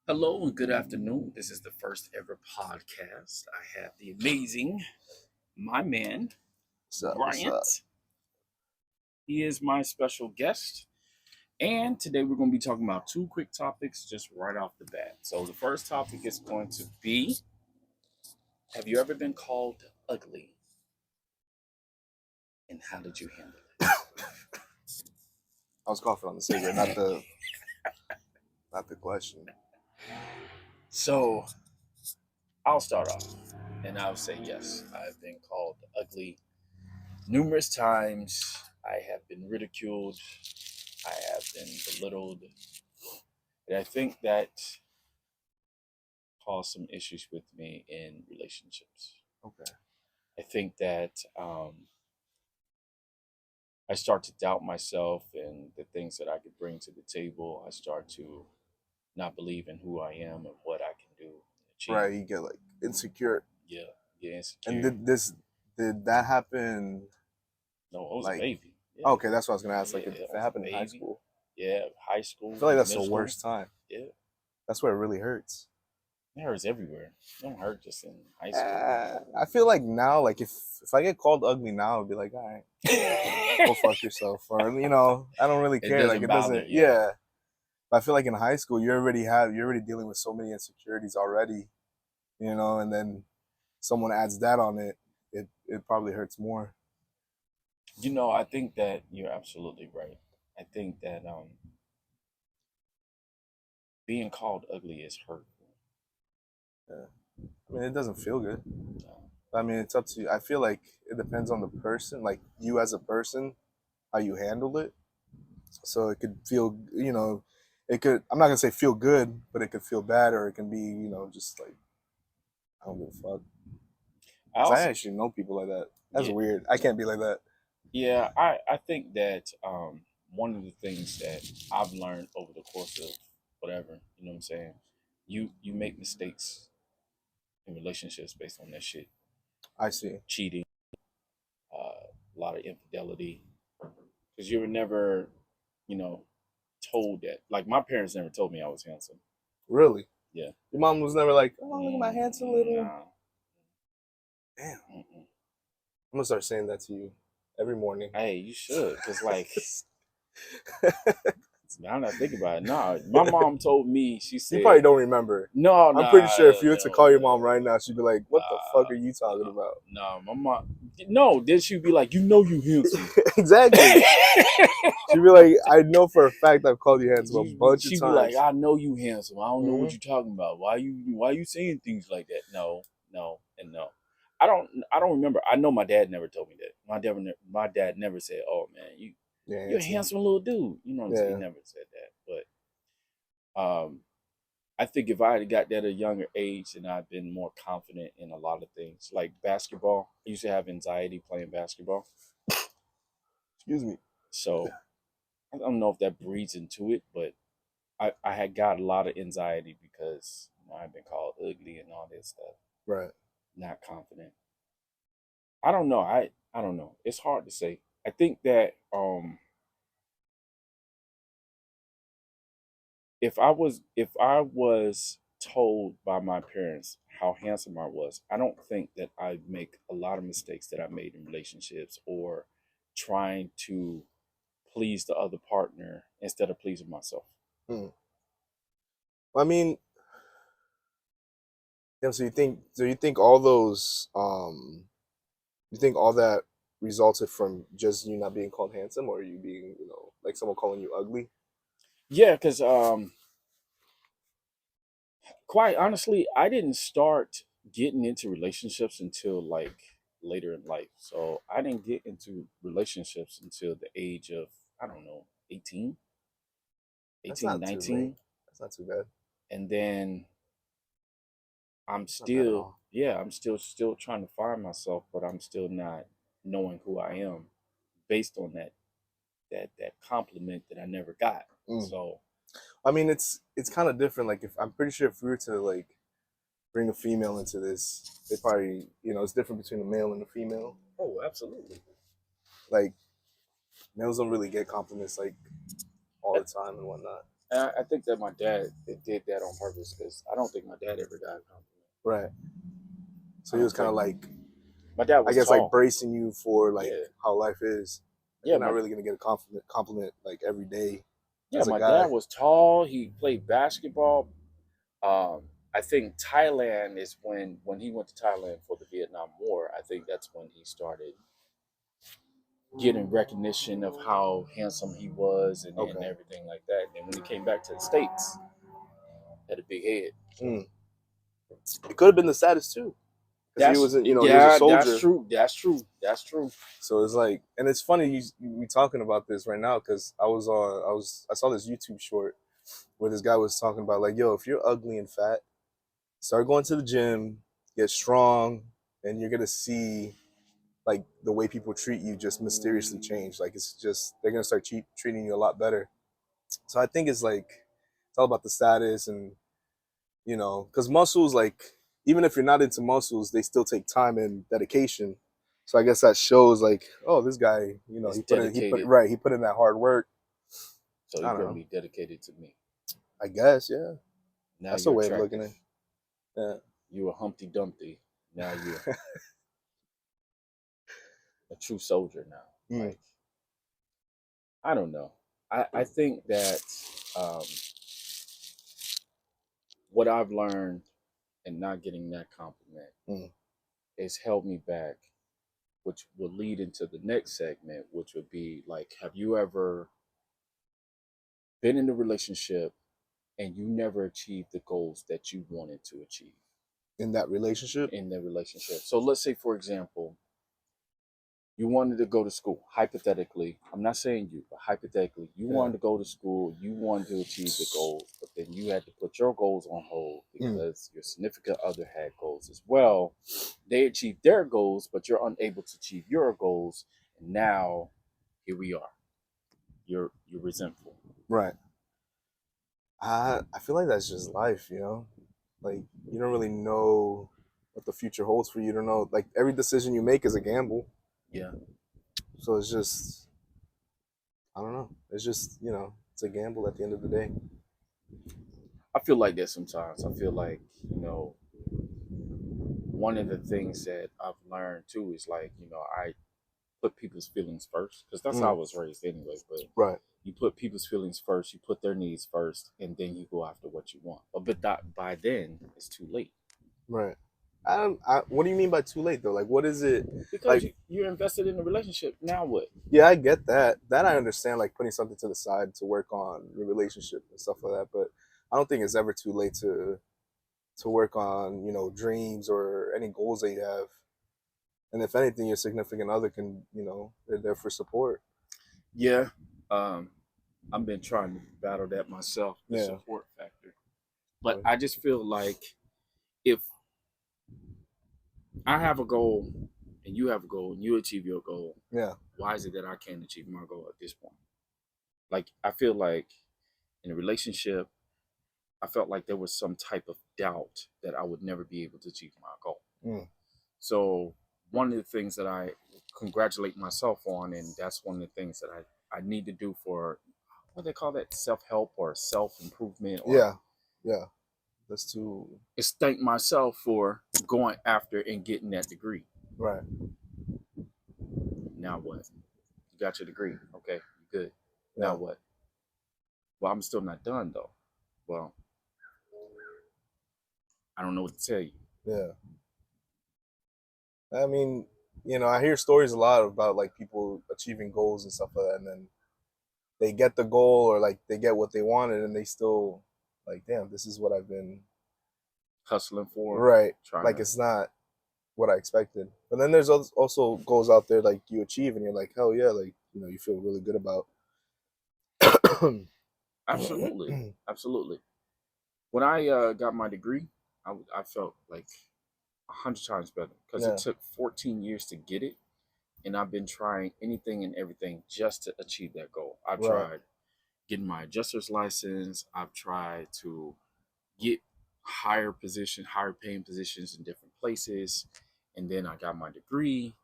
Hello and good afternoon. This is the first ever podcast. I have the amazing my man What's up? What's up? Bryant. He is my special guest, and today we're going to be talking about two quick topics just right off the bat. So the first topic is going to be: have you ever been called ugly, and how did you handle it? I was coughing on the cigarette, not the question. So I'll start off, and I'll say yes. I've been called ugly numerous times. I have been ridiculed. I have been belittled. And I think that caused some issues with me in relationships. Okay. I think that I start to doubt myself and the things that I could bring to the table. I start to not believe in who I am and what I can do and achieve. Right, you get like insecure. Yeah, get And insecure. did that happen? No, I was a Like, baby. Yeah, okay, that's what I was gonna ask. Like, yeah, if I it was a happened in high baby. school, Yeah, high school, I feel like that's the middle school. worst time. Yeah, That's where it really hurts. it hurts everywhere. It don't hurt just in high school. I feel like now, like if I get called ugly now, I'd be like, all right, go fuck yourself, or I don't really It care. Like, doesn't it bother. doesn't. Yeah, Yeah. But I feel like in high school, you're already dealing with so many insecurities already, and then someone adds that on it, it probably hurts more. I think that you're absolutely right. I think that being called ugly is hurtful. Yeah. I mean, it doesn't feel good. Uh, I mean, it's up to you. I feel like it depends on the person, like you as a person, how you handle it. So it could feel, it could, I'm not going to say feel good, but it could feel bad, or it can be, just like, I don't give a fuck. I Because I also, actually know people like that. That's yeah, weird. I can't be like that. yeah, I think that one of the things that I've learned over the course of whatever, you know what I'm saying, you make mistakes in relationships based on that shit, I see. cheating, a lot of infidelity, because you were never, you know, told that. Like my parents never told me I was handsome. Really? Yeah. Your mom was never like, oh, look at my handsome little. Nah. Damn. Mm-mm. I'm going to start saying that to you every morning. Hey, you should, cause like now that I think about it, nah. My mom told me. She You probably said, don't remember. "No, I'm pretty nah, sure if you were to no, call your mom right no, now, she'd be like, "What the fuck are you talking about?" no." My mom, no. Then she'd be like, "You know, you handsome." Exactly. She'd be like, "I know for a fact I've called you handsome a bunch of She'd be like, times." "I know you handsome. I don't know what Hmm. you're talking about. Why you saying things like that?" No, no, and no. I don't remember. I know my dad never told me that. My dad never said, "Oh man, Yeah, you're a handsome. handsome little dude." You know what I'm saying? He Yeah, never said that. But I think if I had got that at a younger age, then I'd been more confident in a lot of things. Like basketball, I used to have anxiety playing basketball, excuse me. so I don't know if that breeds into it, but I had got a lot of anxiety because I've been called ugly and all this stuff. Right. Not confident. I don't know. I don't know. It's hard to say. I think that if I was told by my parents how handsome I was, I don't think that I'd make a lot of mistakes that I made in relationships or trying to please the other partner instead of pleasing myself. Hmm. I mean, yeah. So you think all those you think all that resulted from just you not being called handsome, or you being like someone calling you ugly? Yeah, because quite honestly, I didn't start getting into relationships until like later in life. So I didn't get into relationships until the age of, I don't know, 18, That's 18, not too late. 19. That's not too bad. And then I'm Not bad at still, all. yeah, I'm still trying to find myself, but I'm still not knowing who I am based on that compliment that I never got. Mm. So I mean, it's kind of different. Like, if I'm pretty sure if we were to like bring a female into this, they probably it's different between a male and a female. oh, absolutely. Like, males don't really get compliments like all Uh, the time and whatnot. And I think that my dad did that on purpose because I don't think my dad ever got a compliment. Right. I So he don't was kind of think like, my dad I was guess, like tall. bracing you for like Yeah, how life is. Like yeah, you're not my really gonna get a compliment like every day yeah, as a my guy. dad was tall. He played basketball. I think Thailand is when he went to Thailand for the Vietnam War. I think that's when he started getting recognition of how handsome he was and Okay. everything like that. And then when he came back to the States, had a big head. Mm. It could have been the status too, because he was, he was a Yeah, that's soldier. true. That's true. That's true. So it's like, and it's funny we talking about this right now because I saw this YouTube short where this guy was talking about like, yo, if you're ugly and fat, start going to the gym, get strong, and you're gonna see like the way people treat you just mysteriously change. Like it's just they're gonna start treating you a lot better. So I think it's like it's all about the status and because muscles like even if you're not into muscles, they still take time and dedication. So I guess that shows like, oh, this guy, It's he put dedicated. right, he put in that hard work. So I you're don't gonna know. be dedicated to me. I guess, yeah. Now That's a you're way of looking attractive. at it. Yeah. You were Humpty Dumpty. Now you're a true soldier now. Mm, Like I don't know. I think that um, what I've learned and not getting that compliment mm. has held me back, which will lead into the next segment, which would be like, have you ever been in a relationship and you never achieved the goals that you wanted to achieve In that relationship. in the relationship? So let's say, for example, you wanted to go to school. Hypothetically, I'm not saying you, but hypothetically, you Yeah. wanted to go to school, you wanted to achieve the goals, but then you had to put your goals on hold Mm, because your significant other had goals as well. They achieved their goals, but you're unable to achieve your goals. And now here we are. You're resentful. right. I feel like that's just life. Like you don't really know what the future holds for you. You don't know. Like every decision you make is a gamble. Yeah. So it's just I don't know. It's just it's a gamble at the end of the day. I feel like that sometimes. I feel like, one of the things that I've learned too is like, I put people's feelings first because that's how I Mm, was raised anyway. But right. you put people's feelings first, you put their needs first, and then you go after what you want. But that, by then, it's too late Right. What do you mean by too late though? Like, what is it? because Like, you're invested in a relationship. Now what? yeah, I get that. That I understand. Like putting something to the side to work on your relationship and stuff like that. But I don't think it's ever too late to work on dreams or any goals that you have. And if anything, your significant other can they're there for support. Yeah, um, I've been trying to battle that myself, the Yeah. support factor. But I just feel like if I have a goal and you have a goal and you achieve your goal, Yeah. why is it that I can't achieve my goal at this point? Like I feel like in a relationship, I felt like there was some type of doubt that I would never be able to achieve my goal. Mm. So one of the things that I congratulate myself on, and that's one of the things that I need to do for what they call that self help or self improvement, or Yeah. Yeah. That's too is thank myself for going after and getting that degree. right. Now what? You got your degree, okay? You good. Now Yeah. what? Well, I'm still not done though. Well, I don't know what to tell you. Yeah. I mean, I hear stories a lot about like people achieving goals and stuff like that, and then they get the goal or like they get what they wanted, and they still like, damn, this is what I've been Hustling for, right. trying Like to. it's not what I expected. But then there's also goals out there like you achieve, and you're like, hell yeah, like you feel really good about. Absolutely, absolutely. When I got my degree, I felt like 100 times better because it Yeah. took 14 years to get it, and I've been trying anything and everything just to achieve that goal. I've Right. tried getting my adjuster's license. I've tried to get higher paying positions in different places, and then I got my degree,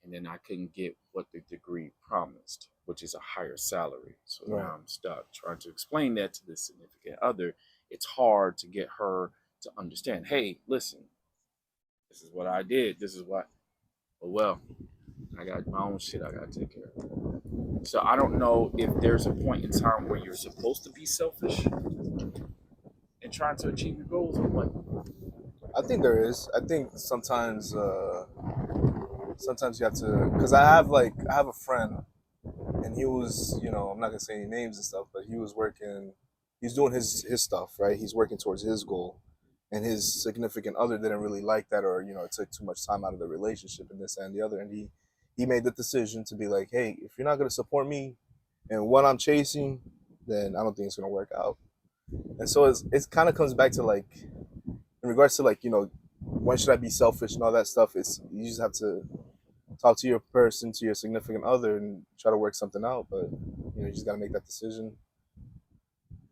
and then I couldn't get what the degree promised. which is a higher salary. So Right. now I'm stuck trying to explain that to the significant other. It's hard to get her to understand. Hey, listen, this is what I did. This is what. Well, I got my own shit I got to take care of. So I don't know if there's a point in time where you're supposed to be selfish and trying to achieve your goals or what. I think there is. I think sometimes you have to, because I have a friend, and he was, I'm not gonna say any names and stuff, but he was working, he's doing his stuff, right? He's working towards his goal, and his significant other didn't really like that, or it took too much time out of the relationship, and this and the other, and he made the decision to be like, hey, if you're not gonna support me and what I'm chasing, then I don't think it's gonna work out. And so it kind of comes back to like, in regards to like, when should I be selfish and all that stuff. It's, you just have to talk to your person, to your significant other, and try to work something out. But you just got to make that decision.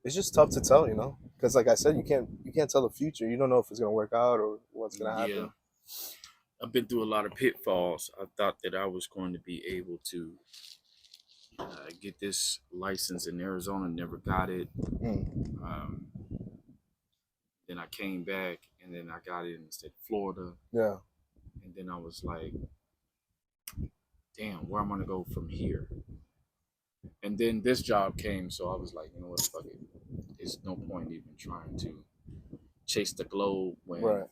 It's just tough to tell, because like I said, you can't tell the future. You don't know if it's gonna work out or what's gonna Yeah, happen. I've been through a lot of pitfalls. I thought that I was going to be able to get this license in Arizona, never got it. Mm, Um, then I came back and then I got it in the state of Florida. yeah, And then I was like, damn, where am I going to go from here? And then this job came. So I was like, you know what, fuck it. There's no point even trying to chase the globe when right.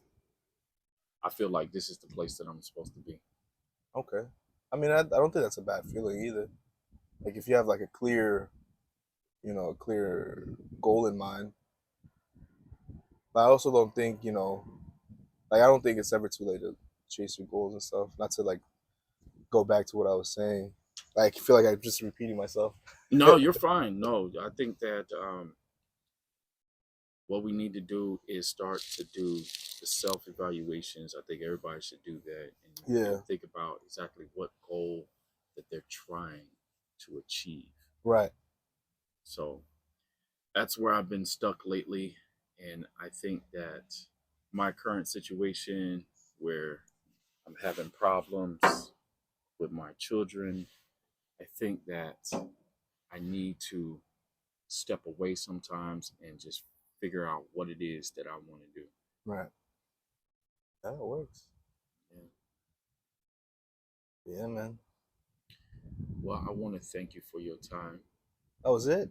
I feel like this is the place that I'm supposed to be. Okay. I mean, I don't think that's a bad feeling either. Like if you have like a clear goal in mind. But I also don't think, like I don't think it's ever too late to chase your goals and stuff. Not to like go back to what I was saying. Like I feel like I'm just repeating myself. No, you're fine. No, I think that what we need to do is start to do the self evaluations. I think everybody should do that Yeah. and think about exactly what goal that they're trying to achieve. Right. So that's where I've been stuck lately. And I think that my current situation where I'm having problems with my children, I think that I need to step away sometimes and just figure out what it is that I want to do. Right. That works. Yeah. Yeah, man. Well, I want to thank you for your time. That was it.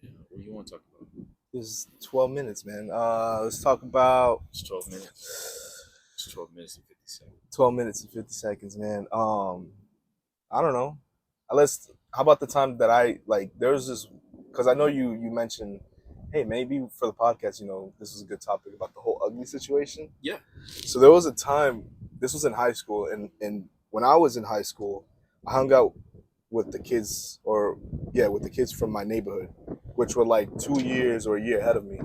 Yeah. What do you want to talk about? It was 12 minutes, man. Let's talk about It's 12 minutes. It's 12 minutes and 50 seconds. 12 minutes and 50 seconds, man. I don't know. Let's. How about the time that I like? There was this, because I know you mentioned, hey, maybe for the podcast, this was a good topic about the whole ugly situation. Yeah. So there was a time. This was in high school, and when I was in high school, I hung out with the kids, or yeah, with the kids from my neighborhood, which were like 2 years or a year ahead of me.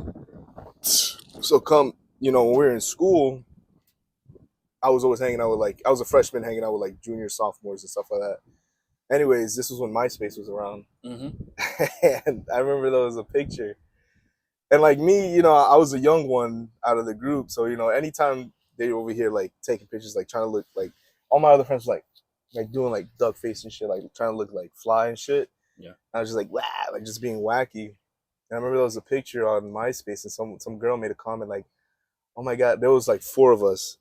So when we were in school, I was always hanging out with like, I was a freshman hanging out with like junior, sophomores and stuff like that. Anyways, this was when MySpace was around. Mm-hmm. And I remember there was a picture. And like me, I was a young one out of the group. So, anytime they were over here like taking pictures, like trying to look like, all my other friends were like doing like duck face and shit, like trying to look like fly and shit. Yeah. I was just like, wow, like just being wacky. And I remember there was a picture on MySpace and some girl made a comment like, oh my God, there was like four of us.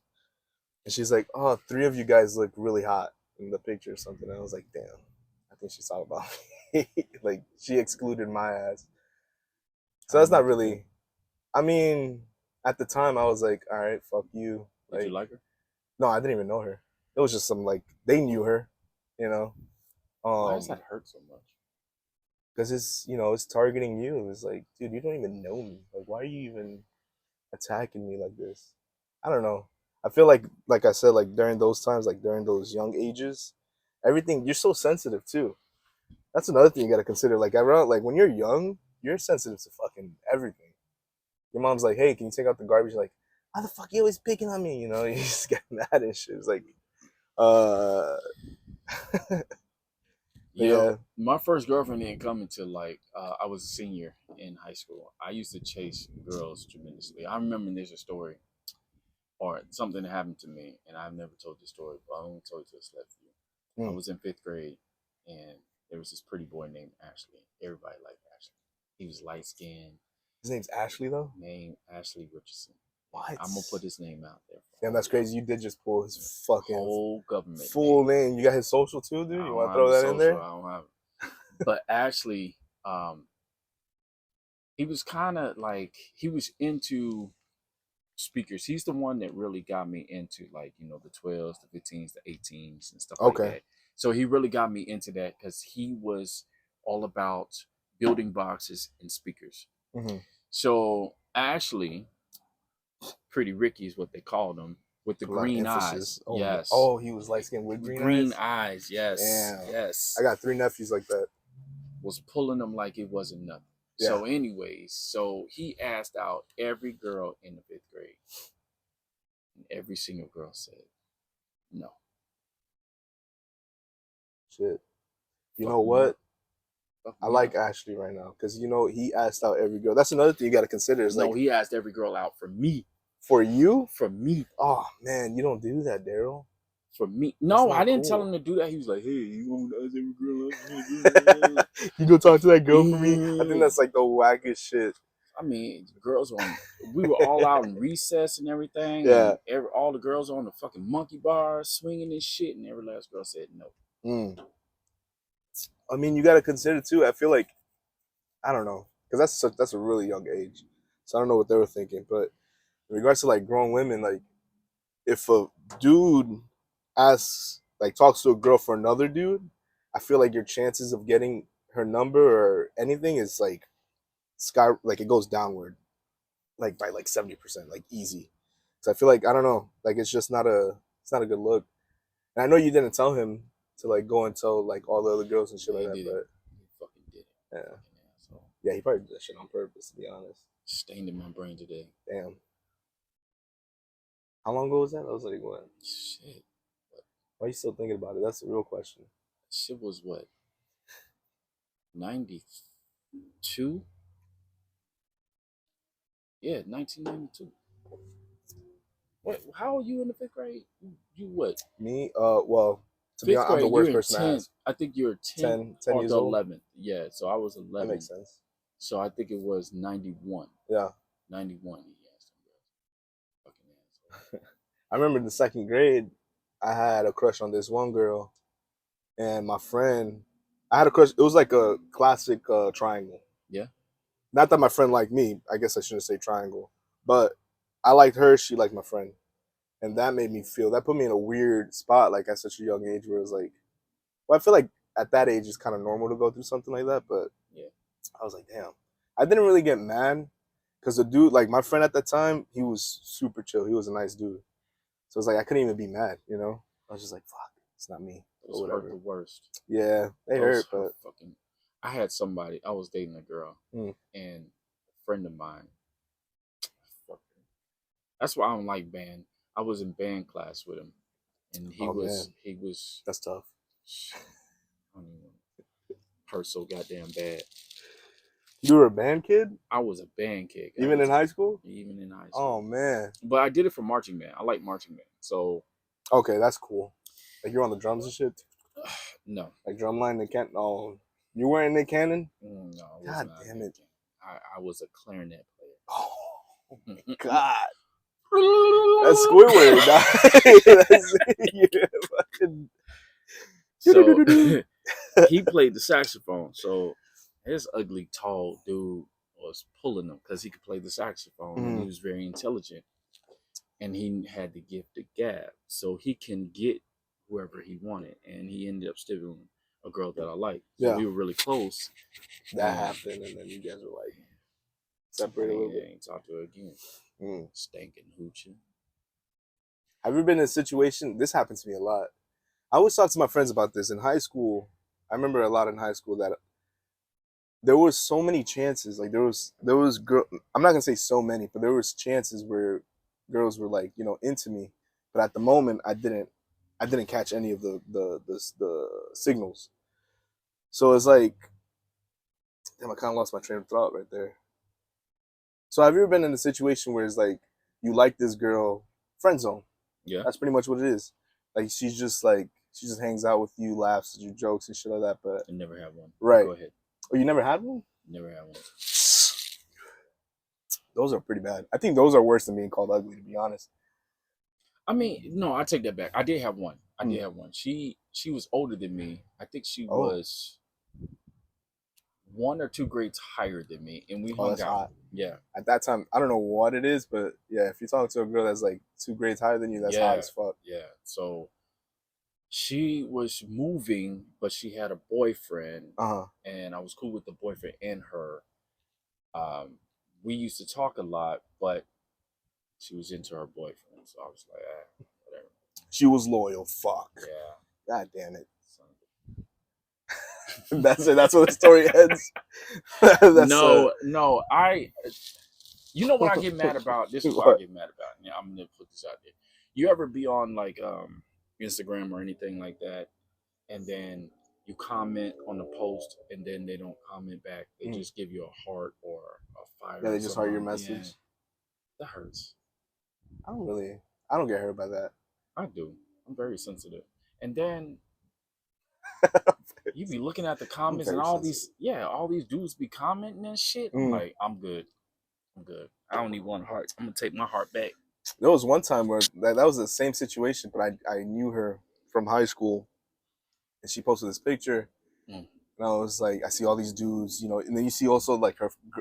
And she's like, oh, three of you guys look really hot in the picture or something. And I was like, damn, I think she's talking about me. Like she excluded my ass. So that's not really, I mean, at the time I was like, all right, fuck you. Did you like her? No, I didn't even know her. It was just some like, they knew her, you know? Why does that hurt so much? Because it's targeting you. It's like, dude, you don't even know me. Like, why are you even attacking me like this? I don't know. I feel like I said, like during those times, like during those young ages, everything, you're so sensitive too. That's another thing you got to consider. Like around, like when you're young, you're sensitive to fucking everything. Your mom's like, hey, can you take out the garbage? You're like, why the fuck you always picking on me? You just get mad and shit. It's like, uh, yeah, My first girlfriend didn't come until like I was a senior in high school. I used to chase girls tremendously. I remember there's a story or something that happened to me, and I've never told the story, but I only told it to a select few. I mm, was in fifth grade, and there was this pretty boy named Ashley. Everybody liked Ashley. He was light skinned. His name's Ashley though. Named Ashley Richardson. What? I'm gonna put his name out there. Damn, that's crazy. You did just pull his fucking whole government full name. You got his social too, dude. I You want don't to throw have that a in there? social, I don't have it. But Ashley, he was kind of like, he was into speakers. He's the one that really got me into, like, you know, the 12s, the 15s, the 18s and stuff like Okay. that. So he really got me into that because he was all about building boxes and speakers. Mm-hmm. So Ashley, Pretty Ricky is what they called him, with the green eyes. Oh, yes. Oh, he was light skinned with green eyes. Yes. Damn. Yes. I got 3 nephews like that. Was pulling them like it wasn't nothing. Yeah. So anyways, so he asked out every girl in the 5th grade. And every single girl said no. Shit. You know what? I like Yeah. Ashley right now because, you know, he asked out every girl. That's another thing you got to consider. Is No, like, he asked every girl out for me. for you? For me. Oh, man, you don't do that, Daryl. For me. No, not I didn't tell cool. him to do that. He was like, hey, you want to ask every girl out? You go talk to that girl for me? I think that's like the wackest shit. I mean, girls we were all out in recess and everything. Yeah. And all the girls on the fucking monkey bar swinging and shit, and every last girl said no. I mean, you got to consider too. I feel like, I don't know, because that's a really young age. So I don't know what they were thinking. But in regards to like grown women, like if a dude talks to a girl for another dude, I feel like your chances of getting her number or anything is like it goes downward, like by like 70%, like easy. So I feel like, I don't know, like it's not a good look. And I know you didn't tell him to like go and tell like all the other girls and shit like that, but he fucking did it. Yeah. Yeah, he probably did that shit on purpose, to be honest. Stained in my brain today. Damn. How long ago was that? That was like what? Shit. Why are you still thinking about it? That's the real question. Shit was what? 92? Yeah, 1992. What? How are you in the 5th grade? You what? Me? Well, to be honest, I'm the worst person to ask. I think you're 10 or years 11th. Yeah, so I was 11. That makes sense. So I think it was 91. Yeah. 91. Fucking asshole. I remember in the 2nd grade, I had a crush on this one girl, and my friend, I had a crush. It was like a classic triangle. Yeah. Not that my friend liked me. I guess I shouldn't say triangle, but I liked her. She liked my friend, and that put me in a weird spot, like at such a young age, where it was like, well, I feel like at that age it's kind of normal to go through something like that, but yeah, I was like, damn. I didn't really get mad because the dude, like my friend at the time, he was super chill. He was a nice dude, so it's like I couldn't even be mad, you know. I was just like, fuck, it's not me. Those hurt the worst. Yeah, they hurt, but fucking. I had somebody. I was dating a girl, and a friend of mine. That's why I don't like band. I was in band class with him, and he was. That's tough. I don't even hurt so goddamn bad. You were a band kid? I was a band kid. Even in high school? Even in high school. Oh man! But I did it for marching band. I like marching band, so. Okay, that's cool. Like you're on the drums and shit. No. Like drumline, Nick Cannon. Oh, you weren't Nick Cannon? No. God damn it! I was a clarinet player. Oh my god! That's Squidward. So he played the saxophone. So his ugly, tall dude was pulling him because he could play the saxophone and he was very intelligent. And he had the gift of gab. So he can get whoever he wanted. And he ended up stealing a girl that I liked. So we were really close. That happened, and then you guys were like separated a little bit. Ain't talked to her again. Stinking hoochie. Have you been in a situation? This happens to me a lot. I always talk to my friends about this in high school. I remember a lot in high school that there was so many chances. Like there was I'm not gonna say so many, but there was chances where girls were like, you know, into me, but at the moment I didn't catch any of the signals. So it's like, damn, I kind of lost my train of thought right there. So have you ever been in a situation where it's like you like this girl, friend zone? Yeah, that's pretty much what it is. Like she's just like, she just hangs out with you, laughs at your jokes and shit like that. But I never had one. right. Go ahead. Oh, you never had one? Never had one. Those are pretty bad. I think those are worse than being called ugly, to be honest. I mean, no, I take that back. I did have one. I Hmm. did have one. She was older than me. I think she Oh. was 1 or 2 grades higher than me, and we Oh, hung that's out. hot. Yeah. At that time, I don't know what it is, but yeah, if you're talking to a girl that's like 2 grades higher than you, that's hot Yeah. as fuck. Yeah. So she was moving, but she had a boyfriend, Uh-huh. and I was cool with the boyfriend and her. We used to talk a lot, but she was into her boyfriend, so I was like, whatever. She was loyal. Fuck. Yeah. God damn it. Son of That's it. That's where the story ends. No, you know what I get mad about? This is what I get mad about. Yeah, I'm gonna put this out there. You ever be on like Instagram or anything like that, and then you comment on the post, and then they don't comment back. They just give you a heart or a fire. Yeah, they just heart your message. Yeah, that hurts. I don't get hurt by that. I do. I'm very sensitive. And then you be looking at the comments and all these dudes be commenting and shit. I'm like, I'm good. I don't need one heart. I'm gonna take my heart back. There was one time where that was the same situation, but I knew her from high school, and she posted this picture, and I was like, I see all these dudes, and then you see also like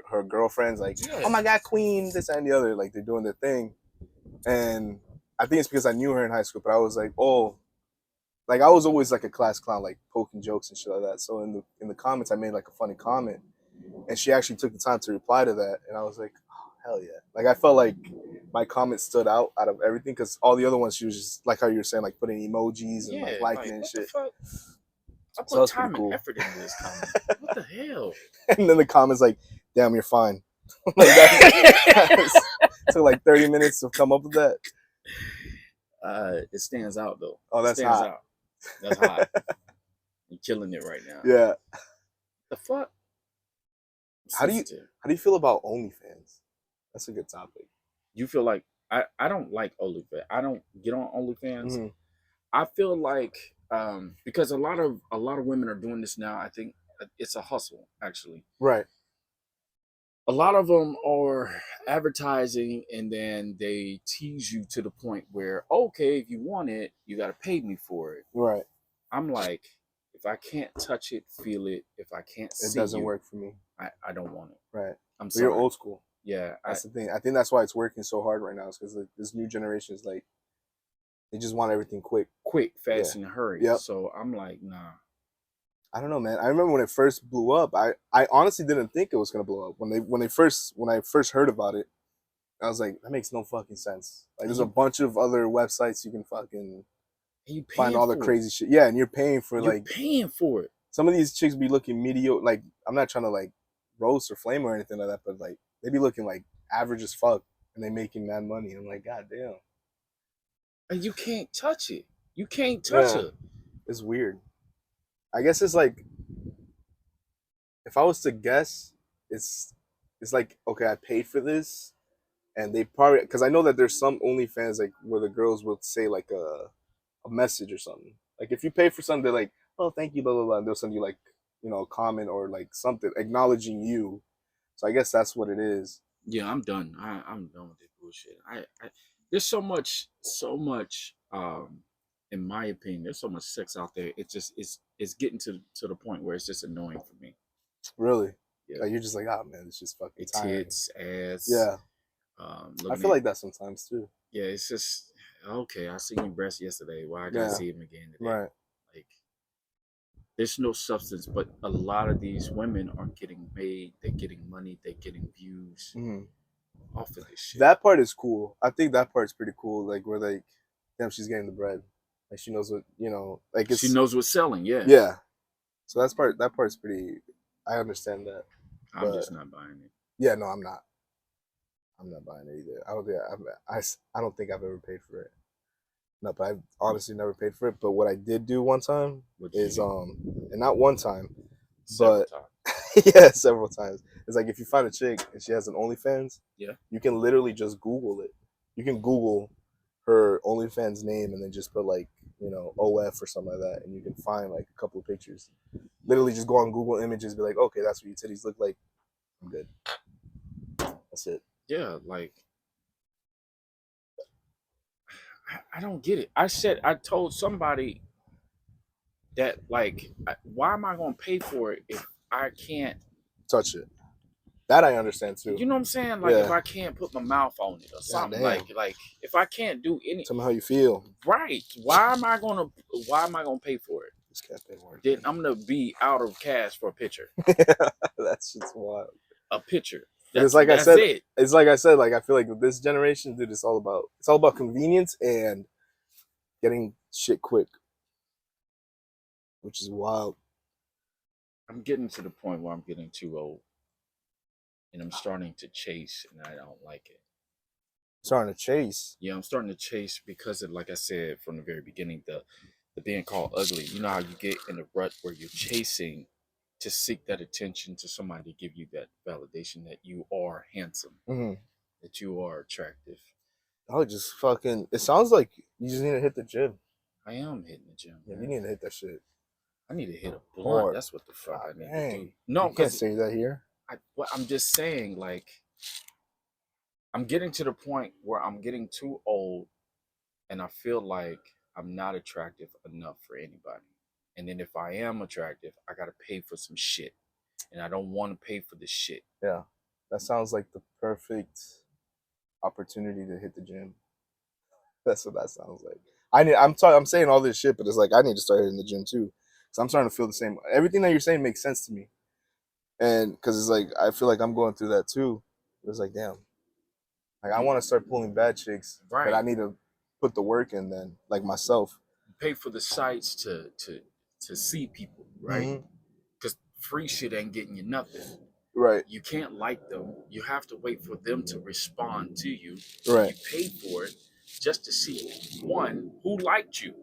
her girlfriends, like, oh my god, queen, this and the other, like they're doing their thing, and I think it's because I knew her in high school, but I was like, oh, like I was always like a class clown, like poking jokes and shit like that. So in the comments, I made like a funny comment, and she actually took the time to reply to that, and I was like, oh, hell yeah! Like I felt like my comment stood out of everything, because all the other ones she was just like how you were saying, like putting emojis and like liking and shit. I put time and effort into this comment. What the hell? And then the comments like, damn, you're fine. Like that took like 30 minutes to come up with that. It stands out though. Oh, that's hot. That's hot. You're killing it right now. Yeah. The fuck? How do you feel about OnlyFans? That's a good topic. You feel like I don't like OnlyFans. I don't get on OnlyFans. Mm-hmm. I feel like because a lot of women are doing this now. I think it's a hustle, actually. Right. A lot of them are advertising, and then they tease you to the point where, okay, if you want it, you got to pay me for it. Right. I'm like, if I can't touch it, feel it, if I can't see it doesn't work for me. I don't want it. Right. I'm sorry. You're old school. Yeah. That's the thing. I think that's why it's working so hard right now, is because this new generation is like, they just want everything quick, fast, and hurry. Yep. So I'm like, nah. I don't know, man. I remember when it first blew up. I honestly didn't think it was gonna blow up. When I first heard about it, I was like, that makes no fucking sense. Like, there's a bunch of other websites you can fucking find all the crazy shit. Yeah, and you're paying for it. Some of these chicks be looking mediocre. Like, I'm not trying to like roast or flame or anything like that, but like they be looking like average as fuck, and they making mad money. I'm like, god damn. And you can't touch it. You can't touch it. It's weird. I guess it's like, if I was to guess, it's like, okay, I paid for this, and they probably, because I know that there's some OnlyFans like where the girls will say like a message or something. Like if you pay for something, they're like, oh, thank you, blah blah blah, and they'll send you like, a comment or like something acknowledging you. So I guess that's what it is. Yeah, I'm done. I'm done with this bullshit. There's so much in my opinion, there's so much sex out there. It's getting to the point where it's just annoying for me. Really? Yeah. Like, you're just like, oh man, it's just fucking tiring. Tits, ass. Yeah. I feel like that sometimes too. Yeah, it's just, okay, I seen your breast yesterday. Why I gotta see him again today? Right. Like, there's no substance, but a lot of these women are getting paid. They're getting money. They're getting views off of this shit. That part is cool. I think that part's pretty cool. Like, where like, damn, she's getting the bread. Like, she knows what, like, she knows what's selling. Yeah. Yeah. So that part's pretty. I understand that. I'm just not buying it. Yeah, no, I'm not. I'm not buying it either. I don't think I've ever paid for it. No, but I've honestly never paid for it. But what I did do one time is and not one time, but yeah, several times. It's like, if you find a chick and she has an OnlyFans, you can literally just Google it. You can Google her OnlyFans name and then just put like you know, OF or something like that, and you can find like a couple of pictures. Literally, just go on Google Images, be like, okay, that's what your titties look like. I'm good. That's it. Yeah, like I don't get it. I told somebody that like, why am I gonna pay for it if I can't? Touch it. That I understand too. You know what I'm saying? Like if Yeah. I can't put my mouth on it or God something, damn. like if I can't do any, Tell me how you feel. right? Why am I gonna pay for it? This cat ain't working. Then I'm gonna be out of cash for a picture. That's just wild. A picture. But it's like I said. It. It's like I said. Like I feel like with this generation, dude, it's all about convenience and getting shit quick, which is wild. I'm getting to the point where I'm getting too old, and I'm starting to chase, and I don't like it. Starting to chase. Yeah, I'm starting to chase because of, like I said from the very beginning, the being called ugly. You know how you get in a rut where you're chasing to seek that attention to somebody to give you that validation that you are handsome, that you are attractive. I just fucking. It sounds like you just need to hit the gym. I am hitting the gym. Yeah, you need to hit that shit. I need to hit a blunt. Hard. That's what the fuck I need Dang. to do. No, you can't say that here. I'm just saying, like, I'm getting to the point where I'm getting too old, and I feel like I'm not attractive enough for anybody. And then if I am attractive, I gotta pay for some shit, and I don't want to pay for the shit. Yeah, that sounds like the perfect opportunity to hit the gym. That's what that sounds like. I'm saying all this shit, but it's like I need to start hitting the gym too, because I'm starting to feel the same. Everything that you're saying makes sense to me, and because it's like I feel like I'm going through that too. It's like damn, like I want to start pulling bad chicks, Right. but I need to put the work in then, like myself. Pay for the sites to see people, right? Because free shit ain't getting you nothing. Right. You can't like them. You have to wait for them to respond to you. Right. You pay for it just to see one who liked you.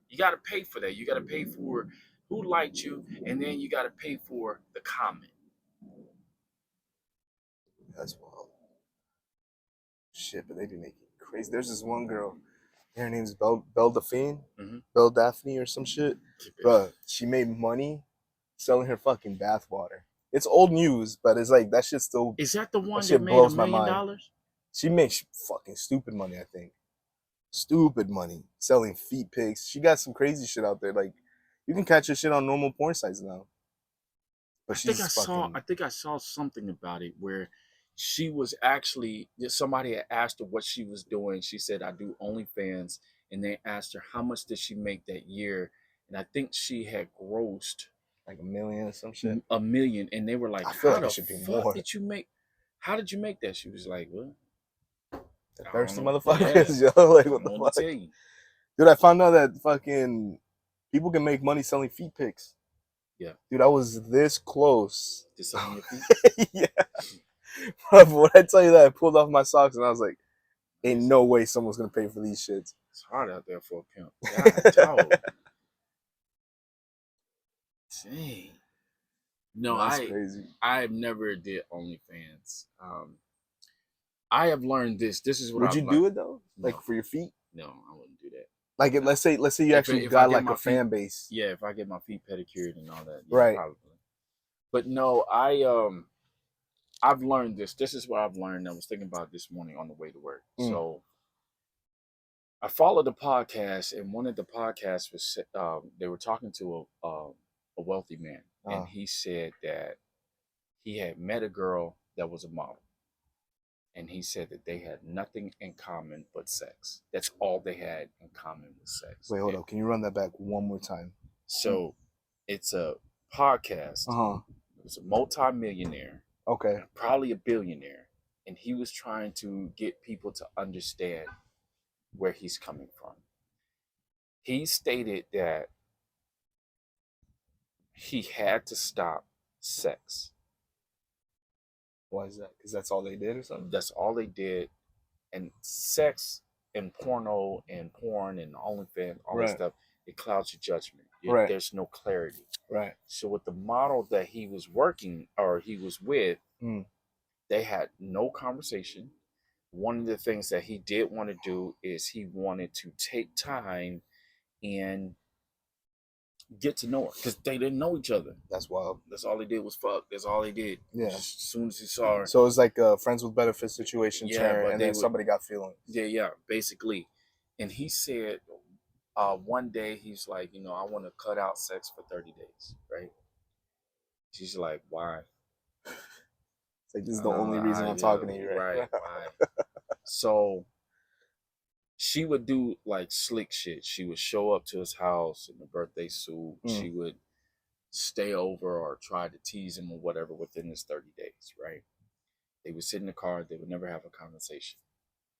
You got to pay for that. You got to pay for who liked you, and then you got to pay for the comment. That's wild. Shit, but they be making crazy. There's this one girl. Her name's Belle Daphne, Belle Daphne or some shit. Bruh, she made money selling her fucking bathwater. It's old news, but it's like that shit still. Is that the one that that made blows $1 my million? mind. She makes fucking stupid money, I think. Stupid money selling feet pics. She got some crazy shit out there. Like you can catch her shit on normal porn sites now. But I think I saw something about it where she was actually, somebody had asked her what she was doing. She said, I do OnlyFans. And they asked her how much did she make that year. And I think she had grossed like $1 million or some shit. $1 million. And they were like, I feel how like it should be more. How did you make that? She was like, well, the thirsty motherfuckers, yo. Like, what the fuck? Dude, I found out that fucking people can make money selling feet pics. Yeah. Dude, I was this close. To selling your feet? Yeah. But when I tell you that, I pulled off my socks and I was like, ain't no way someone's going to pay for these shits. It's hard out there for a pimp. God, dang. No, that's crazy. I have never did OnlyFans. I have learned this. This is what would you do it though? No. Like for your feet? No, I wouldn't do that. Like let's say you actually got like a fan base. Yeah, if I get my feet pedicured and all that. Yeah, right. Probably. But no, I've learned this. This is what I've learned. I was thinking about this morning on the way to work. So I followed the podcast, and one of the podcasts was they were talking to a wealthy man, and he said that he had met a girl that was a model, and he said that they had nothing in common but sex. That's all they had in common was sex. Wait, hold up. Can you run that back one more time? So it's a podcast. It was a multi-millionaire. Okay. Probably a billionaire, and he was trying to get people to understand where he's coming from. He stated that he had to stop sex. Why is that? Because that's all they did or something? That's all they did. And sex and porno and porn and OnlyFans, all that stuff, it clouds your judgment. There's no clarity. Right. So with the model that he was working or he was with, they had no conversation. One of the things that he did want to do is he wanted to take time and get to know her because they didn't know each other. That's wild. That's all they did was fuck. That's all they did. Yeah. Just as soon as he saw her. So it's like a friends with benefits situation Yeah, turn, but and they then would- somebody got feelings. Yeah, basically. And he said one day he's like, I want to cut out sex for 30 days, right? She's like, why? It's like, this is the only reason I'm talking to you, right? Why? So she would do like slick shit. She would show up to his house in a birthday suit. She would stay over or try to tease him or whatever within his 30 days, right? They would sit in the car. They would never have a conversation.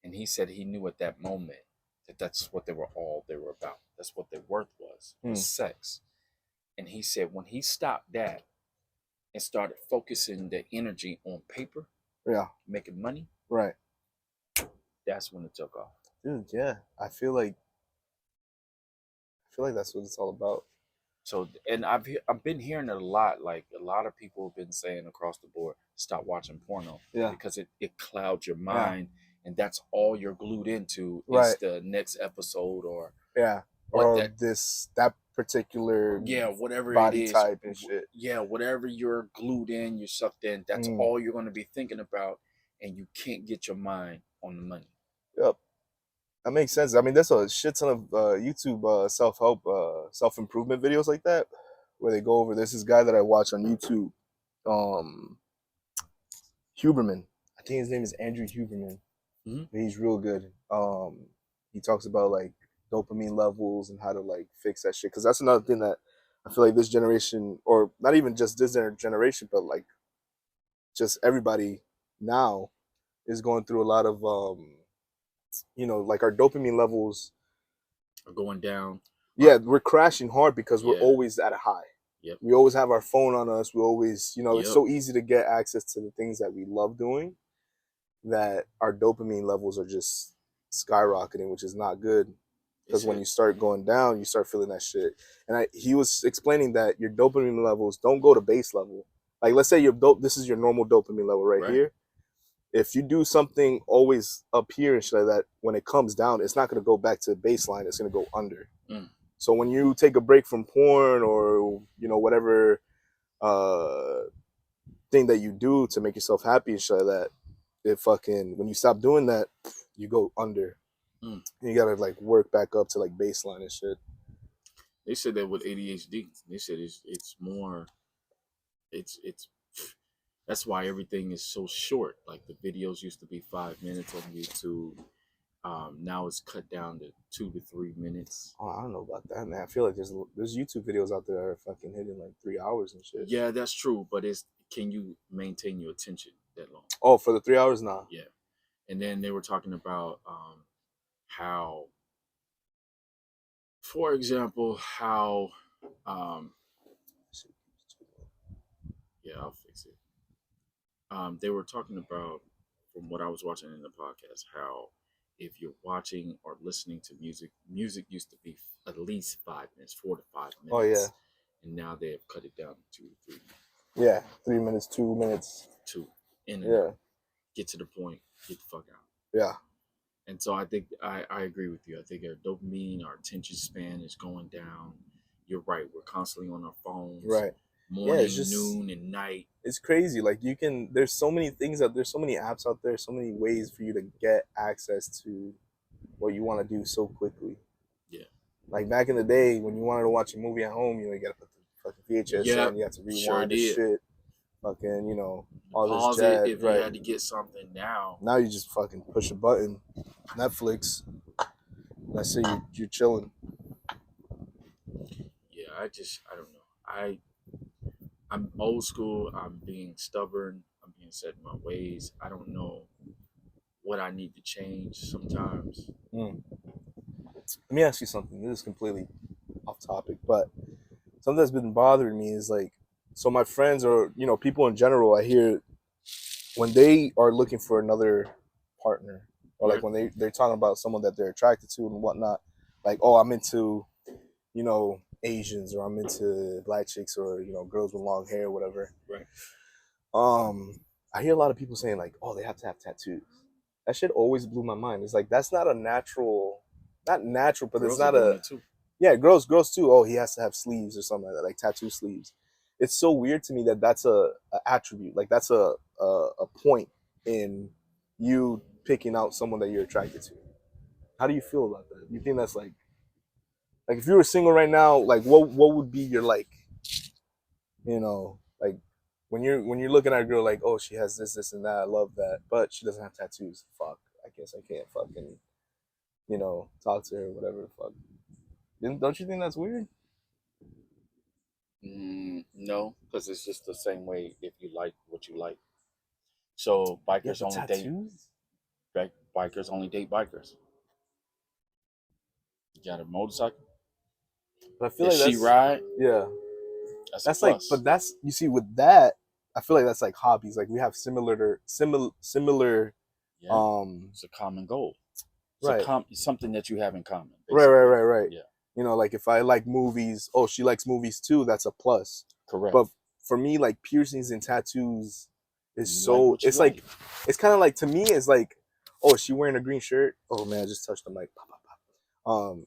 And he said he knew at that moment that that's what they were about. That's what their worth was sex. And he said when he stopped that and started focusing the energy on paper, Yeah, making money, right. that's when it took off. Dude, yeah. I feel like that's what it's all about. So, and I've been hearing it a lot. Like a lot of people have been saying across the board, stop watching porno. Yeah. Because it clouds your mind, and that's all you're glued into Right. is the next episode or that particular whatever body it is, type and shit. Yeah, whatever you're glued in, you're sucked in. That's all you're going to be thinking about, and you can't get your mind on the money. Yep. That makes sense. I mean, there's a shit ton of YouTube self-help, self-improvement videos like that, where they go over. There's this guy that I watch on YouTube, Huberman. I think his name is Andrew Huberman. Mm-hmm. He's real good. He talks about like dopamine levels and how to like fix that shit. Because that's another thing that I feel like this generation, or not even just this generation, but like just everybody now is going through a lot of like our dopamine levels are going down. Yeah, we're crashing hard because we're always at a high. Yep. We always have our phone on us. We always, it's so easy to get access to the things that we love doing that our dopamine levels are just skyrocketing, which is not good. Because when you start going down, you start feeling that shit. And he was explaining that your dopamine levels don't go to base level. Like, let's say this is your normal dopamine level right here. If you do something always up here and shit like that, when it comes down, it's not going to go back to baseline. It's going to go under. So when you take a break from porn or, whatever thing that you do to make yourself happy and shit like that, when you stop doing that, you go under. You got to like work back up to like baseline and shit. They said that with ADHD. They said it's more, it's that's why everything is so short. Like the videos used to be 5 minutes on YouTube. Now it's cut down to 2 to 3 minutes. Oh, I don't know about that, man. I feel like there's YouTube videos out there that are fucking hitting like 3 hours and shit. Yeah, that's true. But can you maintain your attention that long? Oh, for the 3 hours now? Yeah. And then they were talking about how, for example, how yeah, I'll fix it. They were talking about, from what I was watching in the podcast, how if you're watching or listening to music used to be at least 5 minutes, 4 to 5 minutes. Oh, yeah. And now they have cut it down to 2 to 3 minutes. Yeah, 3 minutes, 2 minutes. 2. In and out. Get to the point, get the fuck out. Yeah. And so I think I agree with you. I think our dopamine, our attention span is going down. You're right. We're constantly on our phones. Right. Morning, noon, and night. It's crazy. Like there's so many things there's so many apps out there, so many ways for you to get access to what you want to do so quickly. Yeah. Like back in the day when you wanted to watch a movie at home, you gotta put the fucking VHS on, you have to rewind the shit. Fucking, all Pause this jazz. if you had to get something now. Now you just fucking push a button, Netflix. Let's say you're chilling. Yeah, I don't know. I'm old school. I'm being stubborn. I'm being set in my ways. I don't know what I need to change sometimes. Let me ask you something. This is completely off topic, but something that's been bothering me is like, so my friends or, people in general, I hear when they are looking for another partner or like when they're talking about someone that they're attracted to and whatnot, like, oh, I'm into, Asians or I'm into black chicks or, girls with long hair or whatever. Right. I hear a lot of people saying like, oh, they have to have tattoos. That shit always blew my mind. It's like, that's not a natural, not natural, but Girls it's not are doing it too. Yeah, girls too. Oh, he has to have sleeves or something like that, like tattoo sleeves. It's so weird to me that that's a attribute, like that's a point in you picking out someone that you're attracted to. How do you feel about that? You think that's like if you were single right now, like what would be your like, like when you're looking at a girl like, oh, she has this and that, I love that, but she doesn't have tattoos. Fuck, I guess I can't fucking talk to her, whatever the fuck. Don't you think that's weird? No, because it's just the same way if you like what you like. So Yeah, bikers but only date tattoos. bikers only date bikers. You got a motorcycle. But I feel If like she that's ride, yeah. that's a That's like, plus. but that's you see with that, I feel like that's like hobbies. Like we have similar. Yeah, Um, it's a common goal. right, It's something that you have in common, right, right, basically. right, right. Yeah, Like if I like movies, oh, she likes movies too. That's a plus. correct. But for me, like piercings and tattoos is You like so. what you It's like. like, it's kind of like to me, it's like, oh, is she wearing a green shirt? Oh man, I just touched the mic. Pop, pop, pop.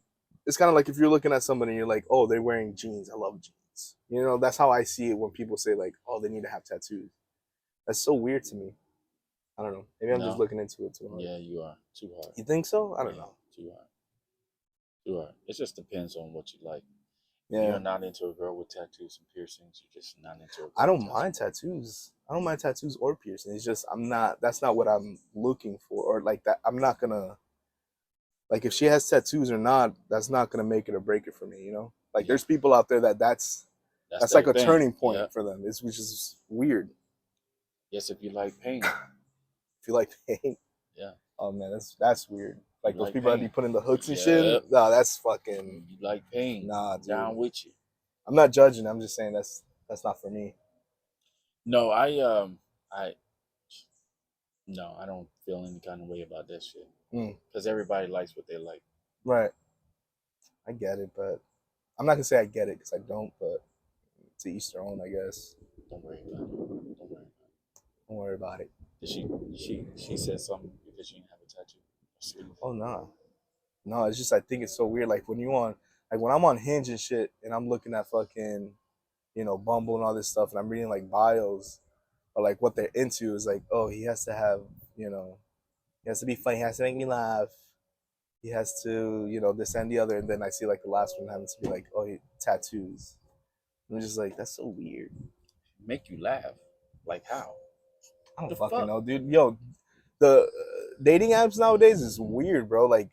It's kind of like if you're looking at somebody and you're like, oh, they're wearing jeans. I love jeans. That's how I see it when people say like, oh, they need to have tattoos. That's so weird to me. I don't know. Maybe I'm just No, looking into it too hard. yeah, you are too hard. You think so? I don't Yeah, know. too hard. Too hard. It just depends on what you like. Yeah, You're not into a girl with tattoos and piercings. You're just not into a I girl with don't mind tattoos. tattoos. I don't mind tattoos or piercing. It's just I'm not. That's not what I'm looking for, or like that. I'm not gonna like if she has tattoos or not. That's not gonna make it or break it for me. Like Yeah, there's people out there that's that's that's like their a thing. turning Yeah. point for them. Which is weird. Yes, if you like pain. If you like pain, Yeah, oh man, that's weird. you Like those like people that be pain. putting the hooks and shit. Yep. Nah, that's fucking You like pain. nah, I'm dude. down with you. I'm not judging. I'm just saying that's not for me. No, I no, I don't feel any kind of way about that shit. Mm, Because everybody likes what they like. right, I get it, but I'm not gonna say I get it because I don't. But to each their own, I guess. Don't worry about it. Don't worry about it. Don't worry about it. Did she said something because she didn't have a tattoo or sleeve? Oh no, no. It's just I think it's so weird. Like when I'm on Hinge and shit, and I'm looking at fucking Bumble and all this stuff, and I'm reading like bios or like what they're into is like, oh, he has to have you know, he has to be funny, he has to make me laugh, he has to this and the other, and then I see like the last one having to be like, oh, tattoos. I'm just like, that's so weird. Make you laugh. Like how? I don't The fucking fuck? know, dude. Yo, the dating apps nowadays is weird, bro. Like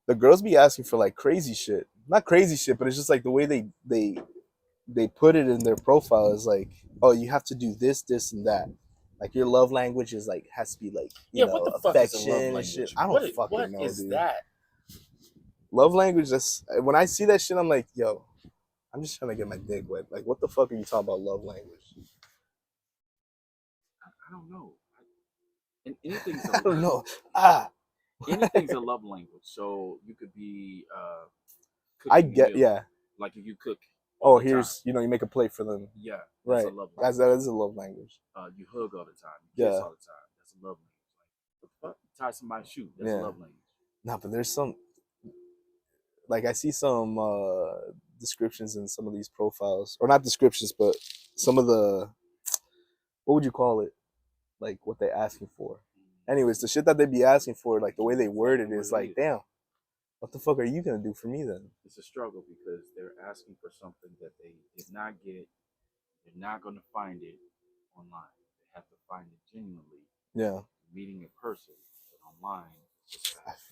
the girls be asking for like crazy shit. Not crazy shit, but it's just like the way they put it in their profile is like, oh, you have to do this, this, and that. Like your love language is like has to be like Yeah, what the fuck is a affection love and shit. language? I don't What fucking know, is dude. that? Love language. That's when I see that shit, I'm like, yo, I'm just trying to get my dick wet. Like, what the fuck are you talking about love language? I don't know. And anything's I a don't know. Ah, anything's a love language. So you could be I cooking a get, meal. yeah. Like if you cook all Oh, the time. here's you make a plate for them. Yeah, that's Right. a love That language. is a love language. You hug all the time. You kiss Yeah. all the time. That's a love language. Like what the fuck? Tie somebody's shoe. That's a Yeah. love language. Nah, but there's some like I see some descriptions in some of these profiles, or not descriptions, but some of the what would you call it? Like what they asking for. Anyways, the shit that they be asking for, like the way they word it is like, damn, what the fuck are you gonna do for me then? It's a struggle because they're asking for something that they did not get. They're not going to find it online. They have to find it genuinely. Yeah. Meeting in person, but online.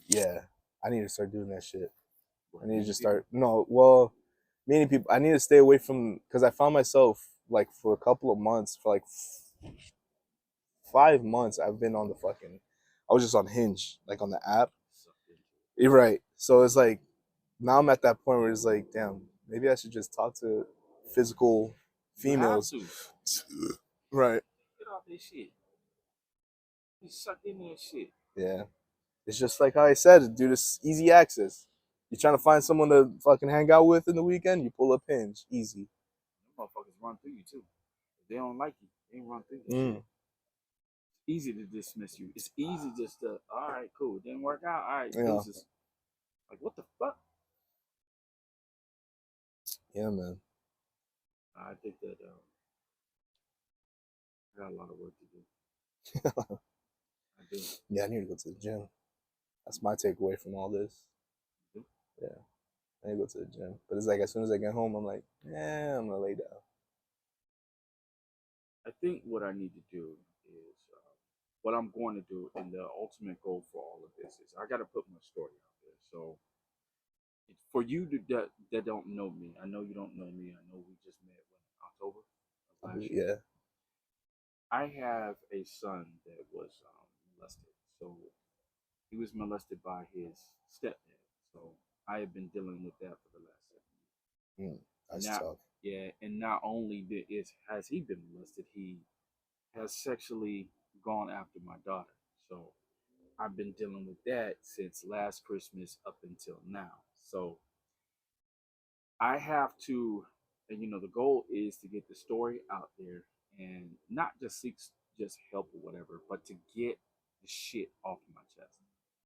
Yeah. I need to start doing that shit. I need to just people? start. No, well, meeting people. I need to stay away from because I found myself like for a couple of months, for like 5 months, I've been on the fucking. I was just on Hinge, like on the app. You're right. So it's like now I'm at that point where it's like, damn, maybe I should just talk to physical females. You have to. Right. Get off this shit. You suck in that shit. Yeah. It's just like how I said, dude, it's easy access. You're trying to find someone to fucking hang out with in the weekend, you pull up Hinge. Easy. Motherfuckers run through you too. If they don't like you, they run through you. Mm. Easy to dismiss you. It's easy just to, all right, cool. Didn't work out. All right, Yeah. deuces. Like, what the fuck? Yeah, man. I think that I got a lot of work to do. I do. Yeah, I need to go to the gym. That's my takeaway from all this. Yeah, I need to go to the gym. But it's like as soon as I get home, I'm like, I'm gonna lay down. I think what I need to do is what I'm going to do, and the ultimate goal for all of this is I got to put my story out there. So for you that don't know me, I know you don't know me. I know we just met when October of I last believe, year. yeah. I have a son that was molested. So he was molested by his stepdad. So I have been dealing with that for the last 7 years. Mm, And that's not tough. yeah, and not only has he been molested, he has sexually gone after my daughter. So I've been dealing with that since last Christmas up until now. So I have to, and the goal is to get the story out there and not just seek just help or whatever, but to get the shit off